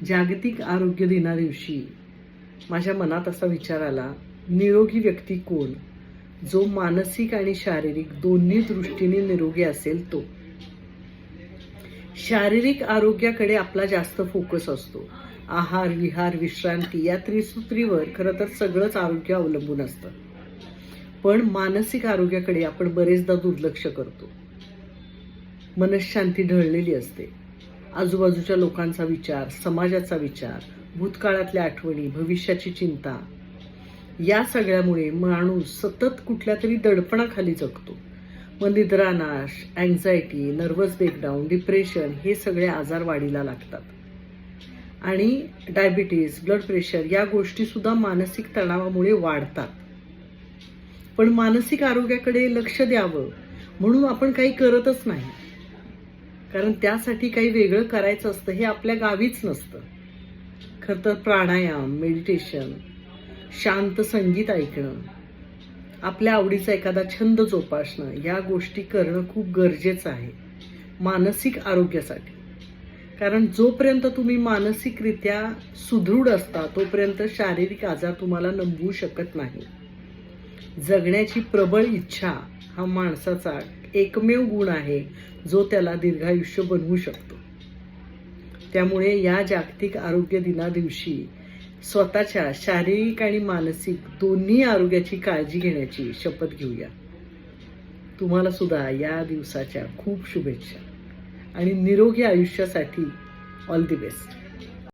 जागतिक आरोग्य दिनादिवशी माझ्या मनात असा विचार आला, निरोगी व्यक्ती कोण? जो मानसिक आणि शारीरिक दोन्ही दृष्टीने निरोगी असेल तो. शारीरिक आरोग्याकडे आपला जास्त फोकस असतो. आहार, विहार, विश्रांती या त्रिसूत्रीवर खरं तर सगळंच आरोग्य अवलंबून असतं. पण मानसिक आरोग्याकडे आपण बरेचदा दुर्लक्ष करतो. मनःशांती ढळलेली असते. आजूबाजूच्या लोकांचा विचार, समाजाचा विचार, भूतकाळातल्या आठवणी, भविष्याची चिंता या सगळ्यामुळे माणूस सतत कुठल्या तरी दडपणाखाली जगतो. मग निद्रानाश, अँझायटी, नर्वस ब्रेकडाऊन, डिप्रेशन हे सगळे आजार वाढीला लागतात. आणि डायबिटीज, ब्लड प्रेशर या गोष्टी सुद्धा मानसिक तणावामुळे वाढतात. पण मानसिक आरोग्याकडे लक्ष द्यावं म्हणून आपण काही करतच नाही. कारण त्यासाठी काही वेगळं करायचं असतं हे आपल्या गावीच नसतं. खरं तर प्राणायाम, मेडिटेशन, शांत संगीत ऐकणं, आपल्या आवडीचा एखादा छंद जोपासणं या गोष्टी करणं खूप गरजेचं आहे मानसिक आरोग्यासाठी. कारण जोपर्यंत तुम्ही मानसिकरित्या सुदृढ असता तोपर्यंत शारीरिक आजार तुम्हाला नमवू शकत नाही. जगण्याची प्रबळ इच्छा हा माणसाचा एकमेव गुण आहे जो त्याला दीर्घायुष्य बनवू शकतो. त्यामुळे या जागतिक आरोग्य दिनादिवशी स्वतःच्या शारीरिक आणि मानसिक दोन्ही आरोग्याची काळजी घेण्याची शपथ घेऊया. तुम्हाला सुद्धा या दिवसाच्या खूप शुभेच्छा आणि निरोगी आयुष्यासाठी ऑल दी बेस्ट.